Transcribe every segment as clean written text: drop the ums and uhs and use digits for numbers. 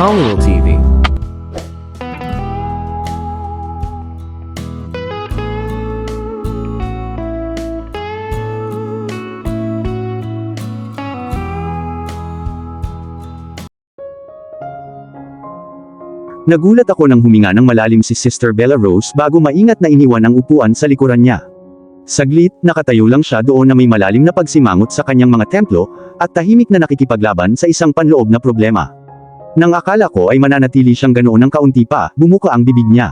Paulo TV. Nagulat ako nang huminga ng malalim si Sister Bella Rose bago maingat na iniwan ang upuan sa likuran niya. Saglit, nakatayo lang siya doon na may malalim na pagsimangot sa kanyang mga templo, at tahimik na nakikipaglaban sa isang panloob na problema. Nang akala ko ay mananatili siyang ganoon ng kaunti pa, bumuka ang bibig niya.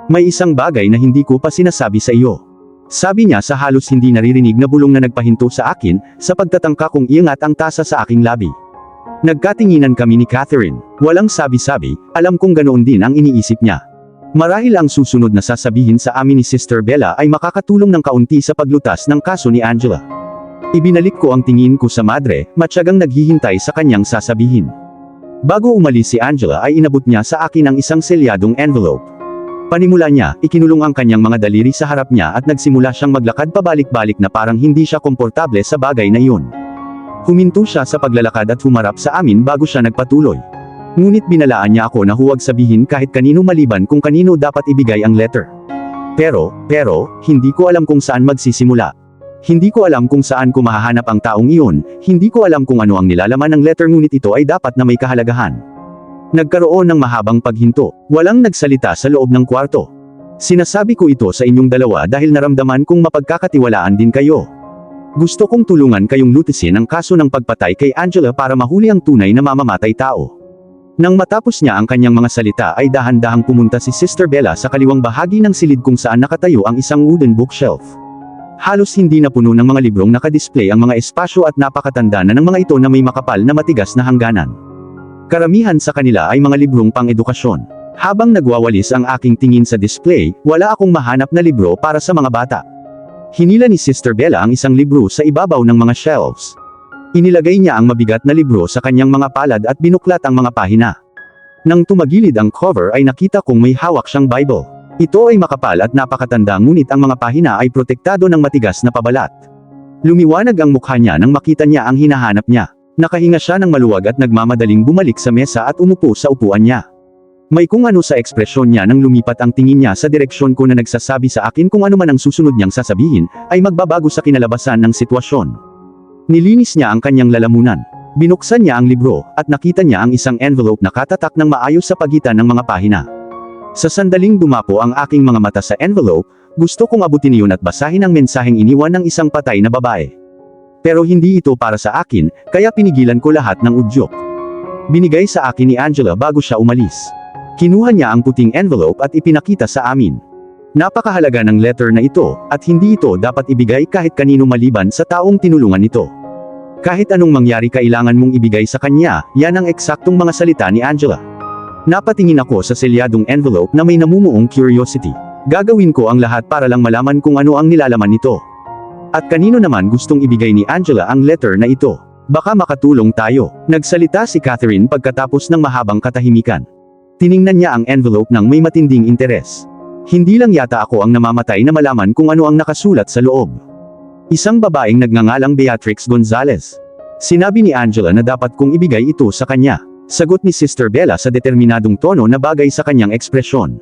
May isang bagay na hindi ko pa sinasabi sa iyo. Sabi niya sa halos hindi naririnig na bulong na nagpahinto sa akin, sa pagtatangka kong iangat ang tasa sa aking labi. Nagkatinginan kami ni Catherine. Walang sabi-sabi, alam kong ganoon din ang iniisip niya. Marahil ang susunod na sasabihin sa amin ni Sister Bella ay makakatulong ng kaunti sa paglutas ng kaso ni Angela. Ibinalik ko ang tingin ko sa madre, matyagang naghihintay sa kanyang sasabihin. Bago umalis si Angela ay inabot niya sa akin ang isang selyadong envelope. Panimula niya, ikinulong ang kanyang mga daliri sa harap niya at nagsimula siyang maglakad pabalik-balik na parang hindi siya komportable sa bagay na iyon. Huminto siya sa paglalakad at humarap sa amin bago siya nagpatuloy. Ngunit binalaan niya ako na huwag sabihin kahit kanino maliban kung kanino dapat ibigay ang letter. Pero, hindi ko alam kung saan magsisimula. Hindi ko alam kung saan ko mahahanap ang taong iyon, hindi ko alam kung ano ang nilalaman ng letter ngunit ito ay dapat na may kahalagahan. Nagkaroon ng mahabang paghinto, walang nagsalita sa loob ng kwarto. Sinasabi ko ito sa inyong dalawa dahil naramdaman kong mapagkakatiwalaan din kayo. Gusto kong tulungan kayong lutisin ang kaso ng pagpatay kay Angela para mahuli ang tunay na mamamatay tao. Nang matapos niya ang kanyang mga salita ay dahan-dahang pumunta si Sister Bella sa kaliwang bahagi ng silid kung saan nakatayo ang isang wooden bookshelf. Halos hindi na puno ng mga librong nakadisplay ang mga espasyo at napakatanda na ng mga ito na may makapal na matigas na hangganan. Karamihan sa kanila ay mga librong pang-edukasyon. Habang nagwawalis ang aking tingin sa display, wala akong mahanap na libro para sa mga bata. Hinila ni Sister Bella ang isang libro sa ibabaw ng mga shelves. Inilagay niya ang mabigat na libro sa kanyang mga palad at binuklat ang mga pahina. Nang tumagilid ang cover ay nakita kong may hawak siyang Bible. Ito ay makapal at napakatanda ngunit ang mga pahina ay protektado ng matigas na pabalat. Lumiwanag ang mukha niya nang makita niya ang hinahanap niya. Nakahinga siya ng maluwag at nagmamadaling bumalik sa mesa at umupo sa upuan niya. May kung ano sa ekspresyon niya nang lumipat ang tingin niya sa direksyon ko na nagsasabi sa akin kung ano man ang susunod niyang sasabihin, ay magbabago sa kinalabasan ng sitwasyon. Nilinis niya ang kanyang lalamunan. Binuksan niya ang libro, at nakita niya ang isang envelope na katatak ng maayos sa pagitan ng mga pahina. Sa sandaling dumapo ang aking mga mata sa envelope, gusto kong abutin iyon at basahin ang mensaheng iniwan ng isang patay na babae. Pero hindi ito para sa akin, kaya pinigilan ko lahat ng udyok. Binigay sa akin ni Angela bago siya umalis. Kinuha niya ang puting envelope at ipinakita sa amin. Napakahalaga ng letter na ito, at hindi ito dapat ibigay kahit kanino maliban sa taong tinulungan nito. Kahit anong mangyari kailangan mong ibigay sa kanya, yan ang eksaktong mga salita ni Angela. Napatingin ako sa selyadong envelope na may namumuong curiosity. Gagawin ko ang lahat para lang malaman kung ano ang nilalaman nito. At kanino naman gustong ibigay ni Angela ang letter na ito? Baka makatulong tayo. Nagsalita si Catherine pagkatapos ng mahabang katahimikan. Tiningnan niya ang envelope ng may matinding interes. Hindi lang yata ako ang namamatay na malaman kung ano ang nakasulat sa loob. Isang babaeng nagngangalang Beatrix Gonzalez. Sinabi ni Angela na dapat kong ibigay ito sa kanya. Sagot ni Sister Bella sa determinadong tono na bagay sa kanyang ekspresyon.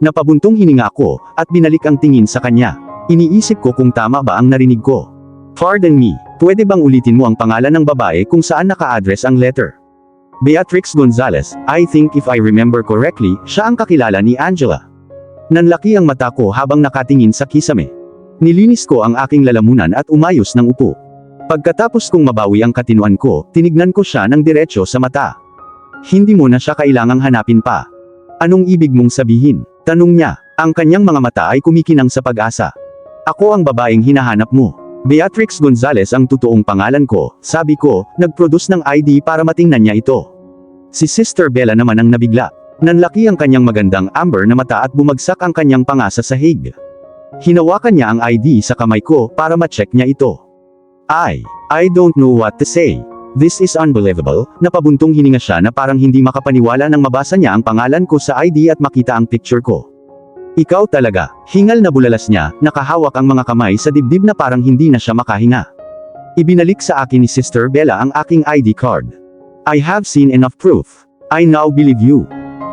Napabuntong hininga ako, at binalik ang tingin sa kanya. Iniisip ko kung tama ba ang narinig ko. Pardon me, pwede bang ulitin mo ang pangalan ng babae kung saan naka-address ang letter? Beatrix Gonzalez, I think if I remember correctly, siya ang kakilala ni Angela. Nanlaki ang mata ko habang nakatingin sa kisame. Nilinis ko ang aking lalamunan at umayos ng upo. Pagkatapos kong mabawi ang katinuan ko, tinignan ko siya ng diretso sa mata. Hindi mo na siya kailangang hanapin pa. Anong ibig mong sabihin? Tanong niya. Ang kanyang mga mata ay kumikinang sa pag-asa. Ako ang babaeng hinahanap mo. Beatrix Gonzalez ang totoong pangalan ko, sabi ko, nag-produce ng ID para matingnan niya ito. Si Sister Bella naman ang nabigla. Nanlaki ang kanyang magandang amber na mata at bumagsak ang kanyang pangasa sa hig. Hinawakan niya ang ID sa kamay ko para ma-check niya ito. I don't know what to say. This is unbelievable. Napabuntong hininga siya na parang hindi makapaniwala nang mabasa niya ang pangalan ko sa ID at makita ang picture ko. Ikaw talaga. Hingal na bulalas niya, nakahawak ang mga kamay sa dibdib na parang hindi na siya makahinga. Ibinalik sa akin ni Sister Bella ang aking ID card. I have seen enough proof. I now believe you.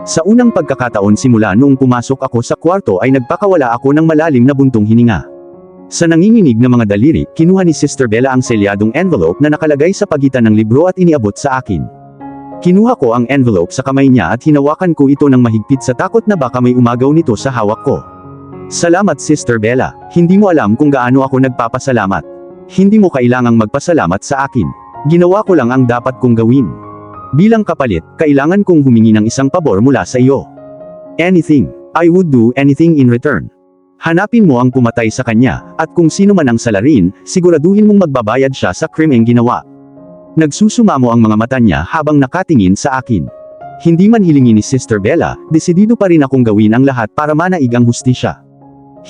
Sa unang pagkakataon simula noong pumasok ako sa kwarto ay nagpakawala ako ng malalim na buntong hininga. Sa nanginginig na mga daliri, kinuha ni Sister Bella ang selyadong envelope na nakalagay sa pagitan ng libro at iniabot sa akin. Kinuha ko ang envelope sa kamay niya at hinawakan ko ito ng mahigpit sa takot na baka may umagaw nito sa hawak ko. Salamat Sister Bella, hindi mo alam kung gaano ako nagpapasalamat. Hindi mo kailangang magpasalamat sa akin. Ginawa ko lang ang dapat kong gawin. Bilang kapalit, kailangan kong humingi ng isang pabor mula sa iyo. Anything. I would do anything in return. Hanapin mo ang pumatay sa kanya, at kung sino man ang salarin, siguraduhin mong magbabayad siya sa krimeng ginawa. Nagsusumamo ang mga mata niya habang nakatingin sa akin. Hindi man hilingin ni Sister Bella, desidido pa rin akong gawin ang lahat para manaig ang hustisya.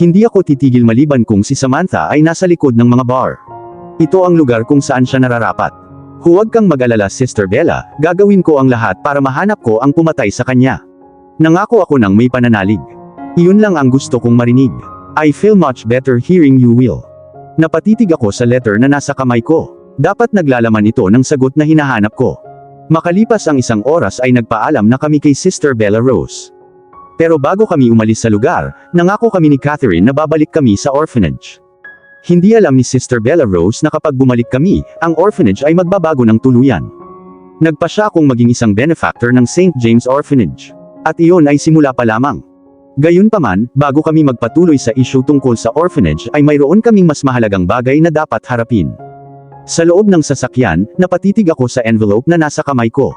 Hindi ako titigil maliban kung si Samantha ay nasa likod ng mga bar. Ito ang lugar kung saan siya nararapat. Huwag kang mag-alala Sister Bella, gagawin ko ang lahat para mahanap ko ang pumatay sa kanya. Nangako ako ng may pananalig. Iyon lang ang gusto kong marinig. I feel much better hearing you will. Napatitig ako sa letter na nasa kamay ko. Dapat naglalaman ito ng sagot na hinahanap ko. Makalipas ang isang oras ay nagpaalam na kami kay Sister Bella Rose. Pero bago kami umalis sa lugar, nangako kami ni Catherine na babalik kami sa orphanage. Hindi alam ni Sister Bella Rose na kapag bumalik kami, ang orphanage ay magbabago ng tuluyan. Nagpa siya akong maging isang benefactor ng St. James Orphanage. At iyon ay simula pa lamang. Gayunpaman, bago kami magpatuloy sa issue tungkol sa orphanage ay mayroon kaming mas mahalagang bagay na dapat harapin. Sa loob ng sasakyan, napatitig ako sa envelope na nasa kamay ko.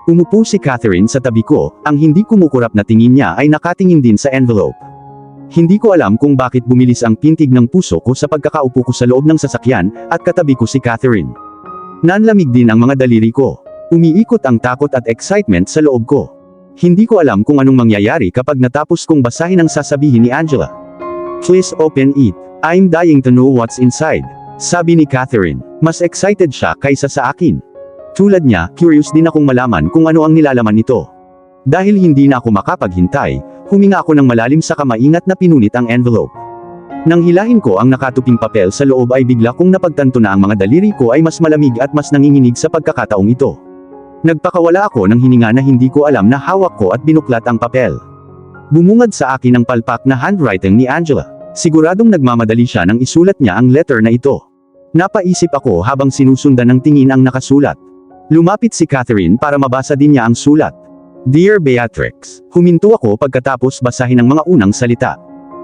Umupo si Catherine sa tabi ko, ang hindi kumukurap na tingin niya ay nakatingin din sa envelope. Hindi ko alam kung bakit bumilis ang pintig ng puso ko sa pagkakaupo ko sa loob ng sasakyan, at katabi ko si Catherine. Nanlamig din ang mga daliri ko. Umiikot ang takot at excitement sa loob ko. Hindi ko alam kung anong mangyayari kapag natapos kong basahin ang sasabihin ni Angela. Please open it. I'm dying to know what's inside. Sabi ni Catherine. Mas excited siya kaysa sa akin. Tulad niya, curious din akong malaman kung ano ang nilalaman nito. Dahil hindi na ako makapaghintay, huminga ako ng malalim sa kamaingat na pinunit ang envelope. Nang hilahin ko ang nakatuping papel sa loob ay bigla kong napagtanto na ang mga daliri ko ay mas malamig at mas nanginginig sa pagkakataong ito. Nagpakawala ako ng hininga na hindi ko alam na hawak ko at binuklat ang papel. Bumungad sa akin ang palpak na handwriting ni Angela. Siguradong nagmamadali siya nang isulat niya ang letter na ito. Napaisip ako habang sinusundan ng tingin ang nakasulat. Lumapit si Catherine para mabasa din niya ang sulat. Dear Beatrix, huminto ako pagkatapos basahin ang mga unang salita.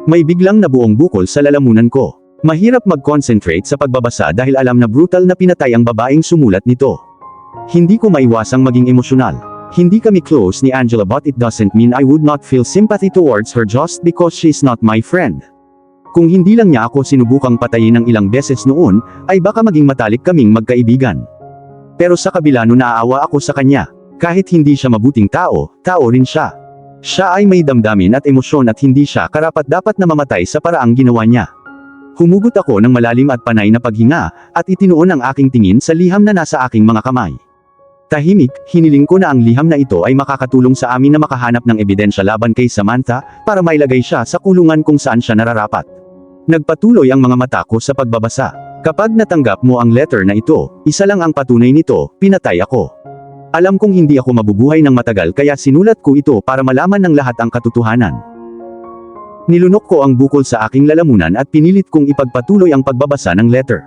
May biglang nabuong bukol sa lalamunan ko. Mahirap mag-concentrate sa pagbabasa dahil alam na brutal na pinatay ang babaeng sumulat nito. Hindi ko maiwasang maging emosyonal. Hindi kami close ni Angela but it doesn't mean I would not feel sympathy towards her just because she's not my friend. Kung hindi lang niya ako sinubukang patayin ng ilang beses noon, ay baka maging matalik kaming magkaibigan. Pero sa kabila no naaawa ako sa kanya. Kahit hindi siya mabuting tao, tao rin siya. Siya ay may damdamin at emosyon at hindi siya karapat-dapat na mamatay sa paraang ginawa niya. Humugot ako ng malalim at panay na paghinga, at itinuon ang aking tingin sa liham na nasa aking mga kamay. Tahimik, hiniling ko na ang liham na ito ay makakatulong sa amin na makahanap ng ebidensya laban kay Samantha, para mailagay siya sa kulungan kung saan siya nararapat. Nagpatuloy ang mga mata ko sa pagbabasa. Kapag natanggap mo ang letter na ito, isa lang ang patunay nito, pinatay ako. Alam kong hindi ako mabubuhay ng matagal kaya sinulat ko ito para malaman ng lahat ang katotohanan. Nilunok ko ang bukol sa aking lalamunan at pinilit kong ipagpatuloy ang pagbabasa ng letter.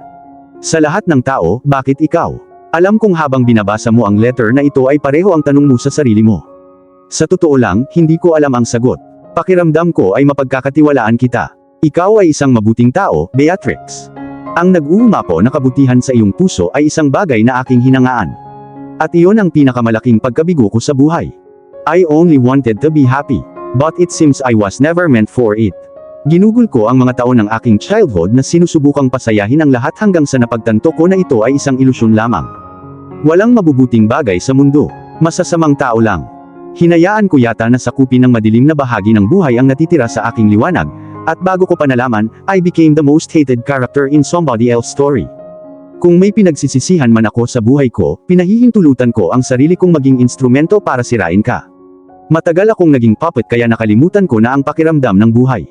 Sa lahat ng tao, bakit ikaw? Alam kong habang binabasa mo ang letter na ito ay pareho ang tanong mo sa sarili mo. Sa totoo lang, hindi ko alam ang sagot. Pakiramdam ko ay mapagkakatiwalaan kita. Ikaw ay isang mabuting tao, Beatrix. Ang nag-uumapaw na kabutihan sa iyong puso ay isang bagay na aking hinangaan. At iyon ang pinakamalaking pagkabigo ko sa buhay. I only wanted to be happy. But it seems I was never meant for it. Ginugol ko ang mga taon ng aking childhood na sinusubukang pasayahin ang lahat hanggang sa napagtanto ko na ito ay isang ilusyon lamang. Walang mabubuting bagay sa mundo. Masasamang tao lang. Hinayaan ko yata na sakupin ng madilim na bahagi ng buhay ang natitira sa aking liwanag. At bago ko pa nalaman, I became the most hated character in somebody else's story. Kung may pinagsisisihan man ako sa buhay ko, pinahihintulutan ko ang sarili kong maging instrumento para sirain ka. Matagal akong naging puppet kaya nakalimutan ko na ang pakiramdam ng buhay.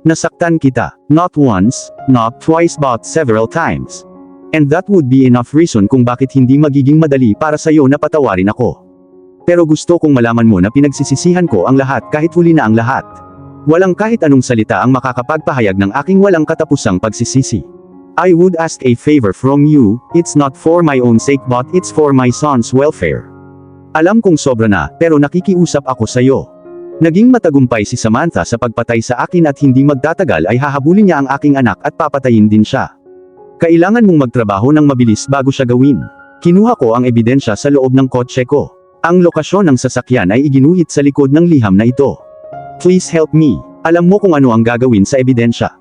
Nasaktan kita, not once, not twice but several times. And that would be enough reason kung bakit hindi magiging madali para sa'yo na patawarin ako. Pero gusto kong malaman mo na pinagsisisihan ko ang lahat kahit huli na ang lahat. Walang kahit anong salita ang makakapagpahayag ng aking walang katapusang pagsisisi. I would ask a favor from you, it's not for my own sake but it's for my son's welfare. Alam kong sobra na, pero nakikiusap ako sa iyo. Naging matagumpay si Samantha sa pagpatay sa akin at hindi magtatagal ay hahabulin niya ang aking anak at papatayin din siya. Kailangan mong magtrabaho ng mabilis bago siya gawin. Kinuha ko ang ebidensya sa loob ng kotse ko. Ang lokasyon ng sasakyan ay iginuhit sa likod ng liham na ito. Please help me. Alam mo kung ano ang gagawin sa ebidensya.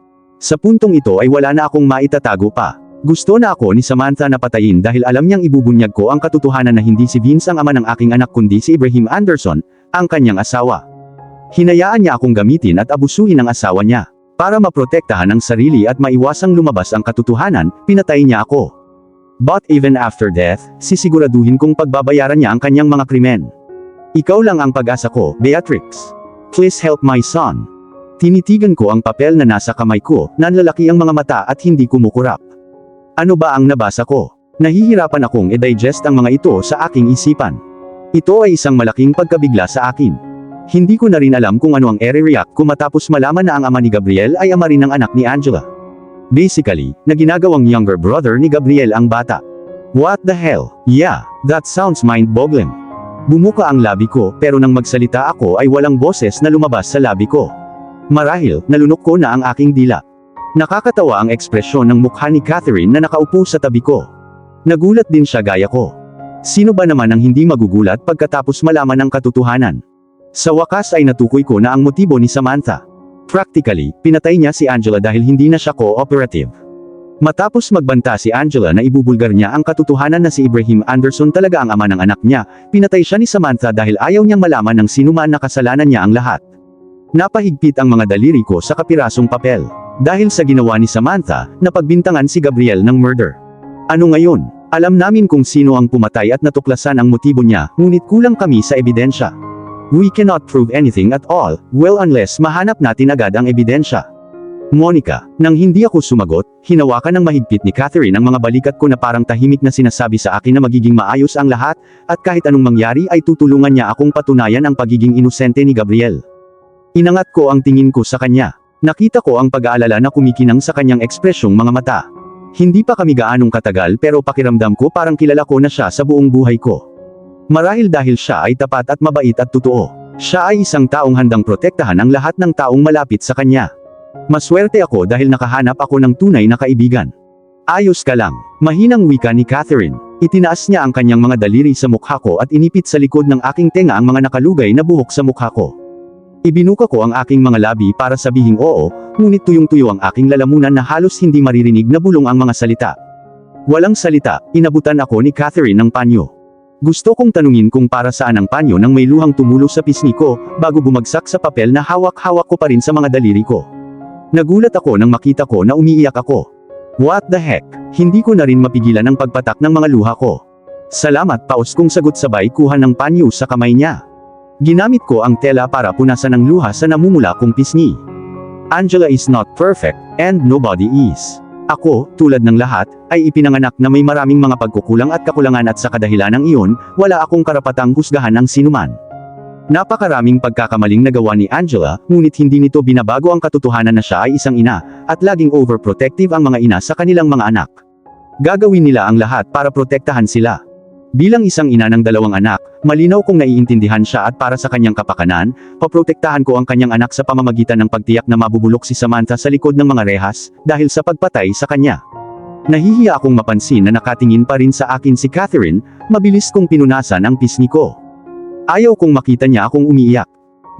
Sa puntong ito ay wala na akong maitatago pa. Gusto na ako ni Samantha na patayin dahil alam niyang ibubunyag ko ang katotohanan na hindi si Vince ang ama ng aking anak kundi si Ibrahim Anderson, ang kanyang asawa. Hinayaan niya akong gamitin at abusuhin ang asawa niya. Para maprotektahan ang sarili at maiwasang lumabas ang katotohanan, pinatay niya ako. But even after death, sisiguraduhin kong pagbabayaran niya ang kanyang mga krimen. Ikaw lang ang pag-asa ko, Beatrix. Please help my son. Tinitigan ko ang papel na nasa kamay ko, nanlalaki ang mga mata at hindi kumukurap. Ano ba ang nabasa ko? Nahihirapan akong i-digest ang mga ito sa aking isipan. Ito ay isang malaking pagkabigla sa akin. Hindi ko na rin alam kung ano ang ere-react ko matapos malaman na ang ama ni Gabriel ay ama rin ng anak ni Angela. Basically, na ginagawang younger brother ni Gabriel ang bata. What the hell? Yeah, that sounds mind-boggling. Bumuka ang labi ko pero nang magsalita ako ay walang boses na lumabas sa labi ko. Marahil, nalunok ko na ang aking dila. Nakakatawa ang ekspresyon ng mukha ni Catherine na nakaupo sa tabi ko. Nagulat din siya gaya ko. Sino ba naman ang hindi magugulat pagkatapos malaman ang katotohanan? Sa wakas ay natukoy ko na ang motibo ni Samantha. Practically, pinatay niya si Angela dahil hindi na siya cooperative. Matapos magbanta si Angela na ibubulgar niya ang katotohanan na si Ibrahim Anderson talaga ang ama ng anak niya, pinatay siya ni Samantha dahil ayaw niyang malaman ng sinuman na kasalanan niya ang lahat. Napahigpit ang mga daliri ko sa kapirasong papel. Dahil sa ginawa ni Samantha, napagbintangan si Gabriel ng murder. Ano ngayon? Alam namin kung sino ang pumatay at natuklasan ang motibo niya, ngunit kulang kami sa ebidensya. We cannot prove anything at all, well unless mahanap natin agad ang ebidensya. Monica, nang hindi ako sumagot, hinawakan ng mahigpit ni Catherine ang mga balikat ko na parang tahimik na sinasabi sa akin na magiging maayos ang lahat, at kahit anong mangyari ay tutulungan niya akong patunayan ang pagiging inosente ni Gabriel. Inangat ko ang tingin ko sa kanya. Nakita ko ang pag-aalala na kumikinang sa kanyang ekspresyong mga mata. Hindi pa kami gaanong katagal pero pakiramdam ko parang kilala ko na siya sa buong buhay ko. Marahil dahil siya ay tapat at mabait at totoo. Siya ay isang taong handang protektahan ang lahat ng taong malapit sa kanya. Maswerte ako dahil nakahanap ako ng tunay na kaibigan. Ayos ka lang. Mahinang wika ni Catherine. Itinaas niya ang kanyang mga daliri sa mukha ko at inipit sa likod ng aking tenga ang mga nakalugay na buhok sa mukha ko. Ibinuka ko ang aking mga labi para sabihing oo, ngunit tuyong-tuyo ang aking lalamunan na halos hindi maririnig na bulong ang mga salita. Walang salita, inabutan ako ni Catherine ng panyo. Gusto kong tanungin kung para saan ang panyo nang may luhang tumulo sa pisngi ko, bago bumagsak sa papel na hawak-hawak ko pa rin sa mga daliri ko. Nagulat ako nang makita ko na umiiyak ako. What the heck? Hindi ko na rin mapigilan ang pagpatak ng mga luha ko. Salamat paus kong sagot sabay kuha ng panyo sa kamay niya. Ginamit ko ang tela para punasan ang luha sa namumula kong pisngi. Angela is not perfect, and nobody is. Ako, tulad ng lahat, ay ipinanganak na may maraming mga pagkukulang at kakulangan at sa kadahilanang iyon, wala akong karapatang husgahan ang sinuman. Napakaraming pagkakamaling nagawa ni Angela, ngunit hindi nito binabago ang katotohanan na siya ay isang ina, at laging overprotective ang mga ina sa kanilang mga anak. Gagawin nila ang lahat para protektahan sila. Bilang isang ina ng 2 anak, malinaw kong naiintindihan siya at para sa kanyang kapakanan, paprotektahan ko ang kanyang anak sa pamamagitan ng pagtiyak na mabubulok si Samantha sa likod ng mga rehas, dahil sa pagpatay sa kanya. Nahihiya akong mapansin na nakatingin pa rin sa akin si Catherine, mabilis kong pinunasan ang pisngi ko. Ayaw kong makita niya akong umiiyak.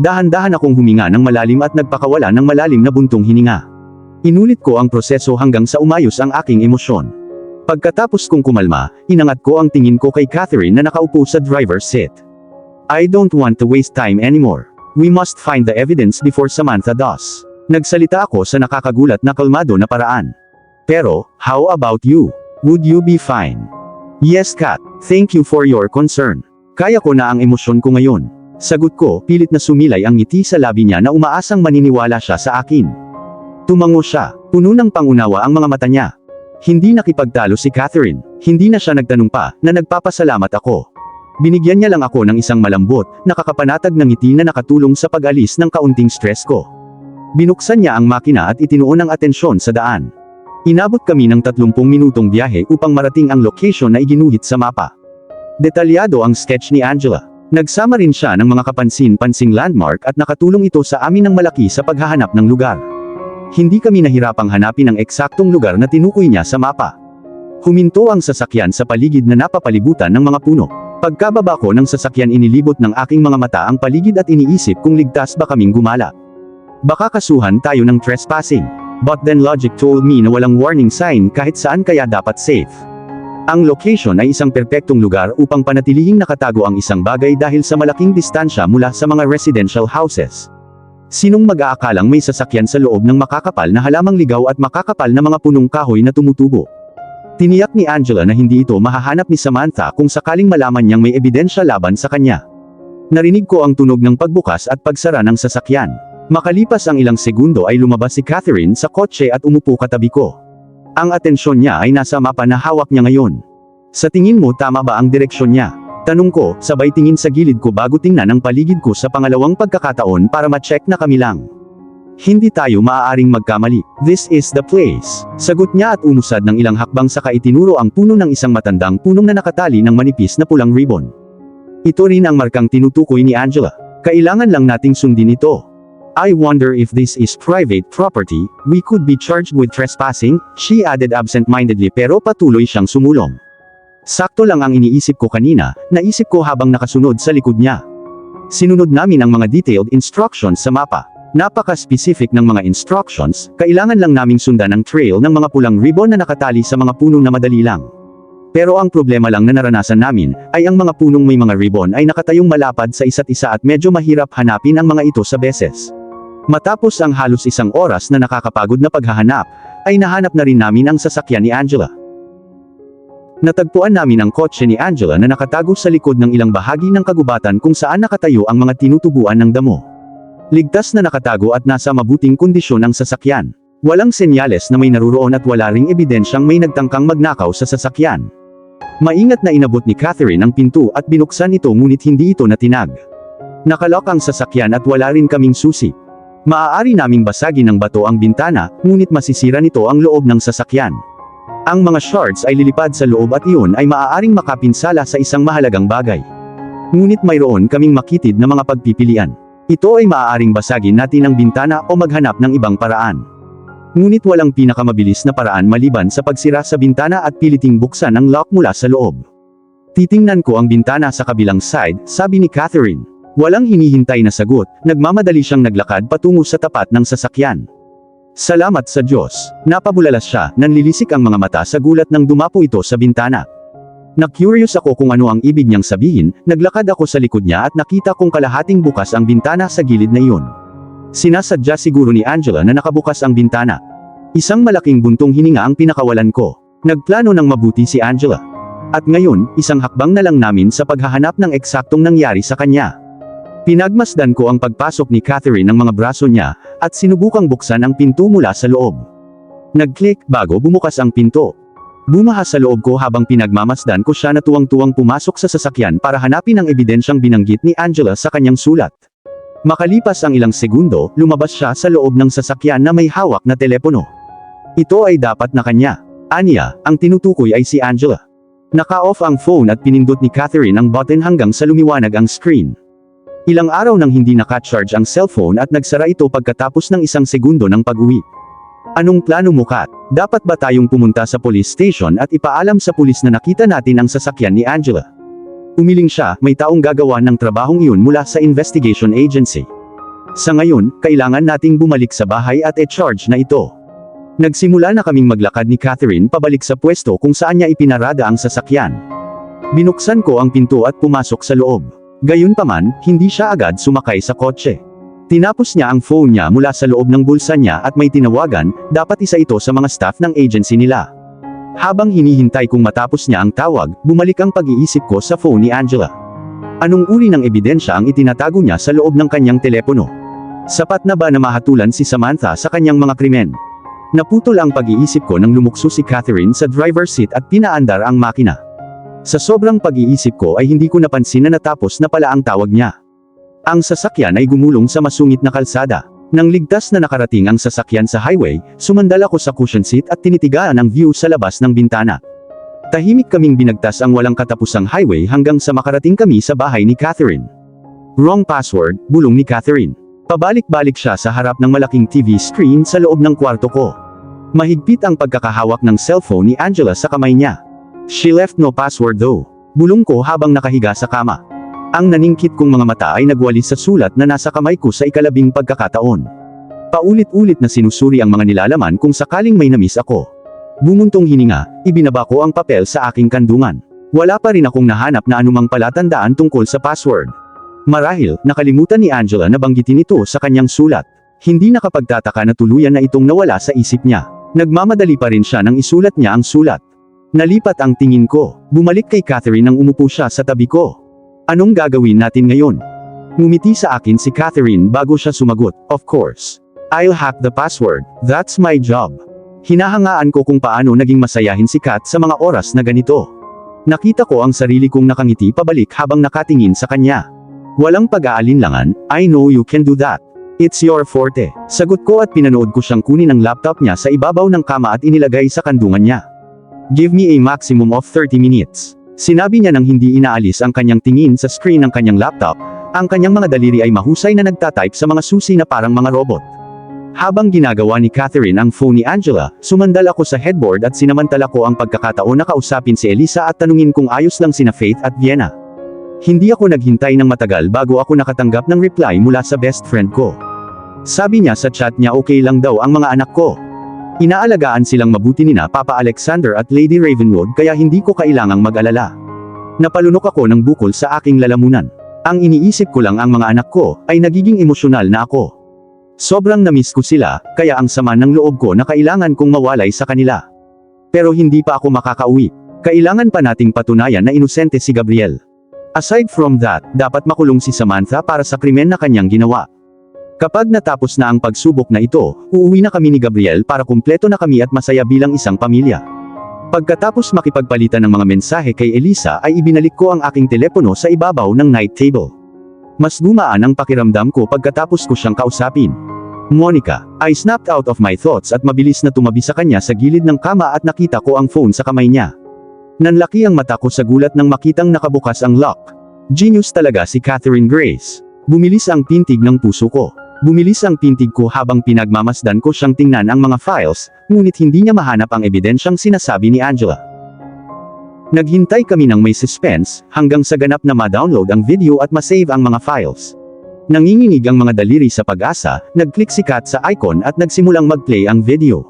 Dahan-dahan akong huminga ng malalim at nagpakawala ng malalim na buntong hininga. Inulit ko ang proseso hanggang sa umayos ang aking emosyon. Pagkatapos kong kumalma, inangat ko ang tingin ko kay Catherine na nakaupo sa driver's seat. I don't want to waste time anymore. We must find the evidence before Samantha does. Nagsalita ako sa nakakagulat na kalmado na paraan. Pero, how about you? Would you be fine? Yes, Kat. Thank you for your concern. Kaya ko na ang emosyon ko ngayon. Sagot ko, pilit na sumilay ang ngiti sa labi niya na umaasang maniniwala siya sa akin. Tumango siya. Puno ng pangunawa ang mga mata niya. Hindi nakipagtalo si Catherine. Hindi na siya nagtanong pa, na nagpapasalamat ako. Binigyan niya lang ako ng isang malambot, nakakapanatag na ngiti na nakatulong sa pag-alis ng kaunting stress ko. Binuksan niya ang makina at itinuon ang atensyon sa daan. Inabot kami ng 30 minutong biyahe upang marating ang location na iginuhit sa mapa. Detalyado ang sketch ni Angela. Nagsama rin siya ng mga kapansin-pansing landmark at nakatulong ito sa amin ng malaki sa paghahanap ng lugar. Hindi kami nahirapang hanapin ang eksaktong lugar na tinukoy niya sa mapa. Huminto ang sasakyan sa paligid na napapalibutan ng mga puno. Pagkababa ko ng sasakyan inilibot ng aking mga mata ang paligid at iniisip kung ligtas ba kaming gumala. Baka kasuhan tayo ng trespassing. But then logic told me na walang warning sign kahit saan kaya dapat safe. Ang location ay isang perpektong lugar upang panatilihing nakatago ang isang bagay dahil sa malaking distansya mula sa mga residential houses. Sinong mag-aakalang may sasakyan sa loob ng makakapal na halamang ligaw at makakapal na mga punong kahoy na tumutubo? Tiniyak ni Angela na hindi ito mahahanap ni Samantha kung sakaling malaman niyang may ebidensya laban sa kanya. Narinig ko ang tunog ng pagbukas at pagsara ng sasakyan. Makalipas ang ilang segundo ay lumabas si Catherine sa kotse at umupo katabi ko. Ang atensyon niya ay nasa mapa na hawak niya ngayon. Sa tingin mo tama ba ang direksyon niya? Tanong ko, sabay tingin sa gilid ko bago tingnan ang paligid ko sa pangalawang pagkakataon para ma-check na kami lang. Hindi tayo maaaring magkamali. This is the place. Sagot niya at umusad ng ilang hakbang saka itinuro ang puno ng isang matandang punong na nakatali ng manipis na pulang ribbon. Ito rin ang markang tinutukoy ni Angela. Kailangan lang nating sundin ito. I wonder if this is private property, we could be charged with trespassing, she added absent-mindedly pero patuloy siyang sumulong. Sakto lang ang iniisip ko kanina, naisip ko habang nakasunod sa likod niya. Sinunod namin ang mga detailed instructions sa mapa. Napaka-specific ng mga instructions, kailangan lang naming sundan ang trail ng mga pulang ribbon na nakatali sa mga punong na madali lang. Pero ang problema lang na naranasan namin, ay ang mga punong may mga ribbon ay nakatayong malapad sa isa't isa at medyo mahirap hanapin ang mga ito sa beses. Matapos ang halos isang oras na nakakapagod na paghahanap, ay nahanap na rin namin ang sasakyan ni Angela. Natagpuan namin ang kotse ni Angela na nakatago sa likod ng ilang bahagi ng kagubatan kung saan nakatayo ang mga tinutubuan ng damo. Ligtas na nakatago at nasa mabuting kondisyon ang sasakyan. Walang senyales na may naruroon at wala ring ebidensyang may nagtangkang magnakaw sa sasakyan. Maingat na inabot ni Catherine ang pinto at binuksan ito ngunit hindi ito natinag. Nakalok ang sasakyan at wala rin kaming susi. Maaari naming basagin ng bato ang bintana, ngunit masisira nito ang loob ng sasakyan. Ang mga shards ay lilipad sa loob at iyon ay maaaring makapinsala sa isang mahalagang bagay. Ngunit mayroon kaming makitid na mga pagpipilian. Ito ay maaaring basagin natin ang bintana o maghanap ng ibang paraan. Ngunit walang pinakamabilis na paraan maliban sa pagsira sa bintana at piliting buksan ang lock mula sa loob. Titingnan ko ang bintana sa kabilang side, sabi ni Catherine. Walang hinihintay na sagot, nagmamadali siyang naglakad patungo sa tapat ng sasakyan. Salamat sa Diyos. Napabulalas siya, nanlilisik ang mga mata sa gulat nang dumapo ito sa bintana. Na-curious ako kung ano ang ibig niyang sabihin, naglakad ako sa likod niya at nakita kong kalahating bukas ang bintana sa gilid na iyon. Sinasadya siguro ni Angela na nakabukas ang bintana. Isang malaking buntong hininga ang pinakawalan ko. Nagplano ng mabuti si Angela. At ngayon, isang hakbang na lang namin sa paghahanap ng eksaktong nangyari sa kanya. Pinagmasdan ko ang pagpasok ni Catherine ng mga braso niya, at sinubukang buksan ang pinto mula sa loob. Nag-click bago bumukas ang pinto. Bumaha sa loob ko habang pinagmamasdan ko siya na tuwang-tuwang pumasok sa sasakyan para hanapin ang ebidensyang binanggit ni Angela sa kanyang sulat. Makalipas ang ilang segundo, lumabas siya sa loob ng sasakyan na may hawak na telepono. Ito ay dapat na kanya. Aniya, ang tinutukoy ay si Angela. Naka-off ang phone at pinindot ni Catherine ang button hanggang sa lumiwanag ang screen. Ilang araw nang hindi naka-charge ang cellphone at nagsara ito pagkatapos ng isang segundo ng pag-uwi. Anong plano mo, Kat? Dapat ba tayong pumunta sa police station at ipaalam sa pulis na nakita natin ang sasakyan ni Angela? Umiling siya, may taong gagawa ng trabahong iyon mula sa investigation agency. Sa ngayon, kailangan nating bumalik sa bahay at e-charge na ito. Nagsimula na kaming maglakad ni Catherine pabalik sa pwesto kung saan niya ipinarada ang sasakyan. Binuksan ko ang pinto at pumasok sa loob. Gayunpaman, hindi siya agad sumakay sa kotse. Tinapos niya ang phone niya mula sa loob ng bulsa niya at may tinawagan, dapat isa ito sa mga staff ng agency nila. Habang hinihintay kong matapos niya ang tawag, bumalik ang pag-iisip ko sa phone ni Angela. Anong uri ng ebidensya ang itinatago niya sa loob ng kanyang telepono? Sapat na ba na mahatulan si Samantha sa kanyang mga krimen? Naputol ang pag-iisip ko nang lumukso si Catherine sa driver's seat at pinaandar ang makina. Sa sobrang pag-iisip ko ay hindi ko napansin na natapos na pala ang tawag niya. Ang sasakyan ay gumulong sa masungit na kalsada. Nang ligtas na nakarating ang sasakyan sa highway, sumandal ako sa cushion seat at tinitigaan ang view sa labas ng bintana. Tahimik kaming binagtas ang walang katapusang highway hanggang sa makarating kami sa bahay ni Catherine. Wrong password, bulong ni Catherine. Pabalik-balik siya sa harap ng malaking TV screen sa loob ng kwarto ko. Mahigpit ang pagkakahawak ng cellphone ni Angela sa kamay niya. She left no password though. Bulong ko habang nakahiga sa kama. Ang naningkit kong mga mata ay nagwalis sa sulat na nasa kamay ko sa ikalabing pagkakataon. Paulit-ulit na sinusuri ang mga nilalaman kung sakaling may namiss ako. Bumuntong hininga, ibinaba ko ang papel sa aking kandungan. Wala pa rin akong nahanap na anumang palatandaan tungkol sa password. Marahil, nakalimutan ni Angela na banggitin ito sa kanyang sulat. Hindi nakapagtataka na tuluyan na itong nawala sa isip niya. Nagmamadali pa rin siya nang isulat niya ang sulat. Nalipat ang tingin ko. Bumalik kay Catherine nang umupo siya sa tabi ko. Anong gagawin natin ngayon? Ngumiti sa akin si Catherine bago siya sumagot, of course. I'll hack the password, that's my job. Hinahangaan ko kung paano naging masayahin si Kat sa mga oras na ganito. Nakita ko ang sarili kong nakangiti pabalik habang nakatingin sa kanya. Walang pag-aalinlangan, I know you can do that. It's your forte. Sagot ko at pinanood ko siyang kunin ang laptop niya sa ibabaw ng kama at inilagay sa kandungan niya. Give me a maximum of 30 minutes. Sinabi niya nang hindi inaalis ang kanyang tingin sa screen ng kanyang laptop, ang kanyang mga daliri ay mahusay na nagtatype sa mga susi na parang mga robot. Habang ginagawa ni Catherine ang phone ni Angela, sumandal ako sa headboard at sinamantala ko ang pagkakataon na kausapin si Elisa at tanungin kung ayos lang sina Faith at Vienna. Hindi ako naghintay ng matagal bago ako nakatanggap ng reply mula sa best friend ko. Sabi niya sa chat niya okay lang daw ang mga anak ko. Inaalagaan silang mabuti nina Papa Alexander at Lady Ravenwood kaya hindi ko kailangang mag-alala. Napalunok ako ng bukol sa aking lalamunan. Ang iniisip ko lang ang mga anak ko, ay nagiging emosyonal na ako. Sobrang namiss ko sila, kaya ang sama ng loob ko na kailangan kong mawalay sa kanila. Pero hindi pa ako makakauwi. Kailangan pa nating patunayan na inosente si Gabriel. Aside from that, dapat makulong si Samantha para sa krimen na kanyang ginawa. Kapag natapos na ang pagsubok na ito, uuwi na kami ni Gabriel para kumpleto na kami at masaya bilang isang pamilya. Pagkatapos makipagpalitan ng mga mensahe kay Elisa ay ibinalik ko ang aking telepono sa ibabaw ng night table. Mas gumaan ang pakiramdam ko pagkatapos ko siyang kausapin. Monica, I snapped out of my thoughts at mabilis na tumabi sa kanya sa gilid ng kama at nakita ko ang phone sa kamay niya. Nanlaki ang mata ko sa gulat nang makitang nakabukas ang lock. Genius talaga si Catherine Grace. Bumilis ang pintig ng puso ko. Bumilis ang pintig ko habang pinagmamasdan ko siyang tingnan ang mga files, ngunit hindi niya mahanap ang ebidensyang sinasabi ni Angela. Naghintay kami ng may suspense, hanggang sa ganap na ma-download ang video at ma-save ang mga files. Nanginginig ang mga daliri sa pag-asa, nag-click si Kat sa icon at nagsimulang mag-play ang video.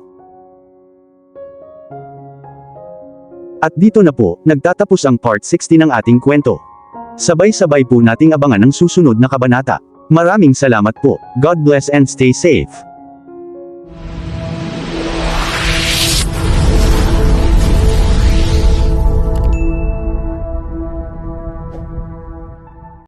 At dito na po, nagtatapos ang part 60 ng ating kwento. Sabay-sabay po nating abangan ang susunod na kabanata. Maraming salamat po. God bless and stay safe.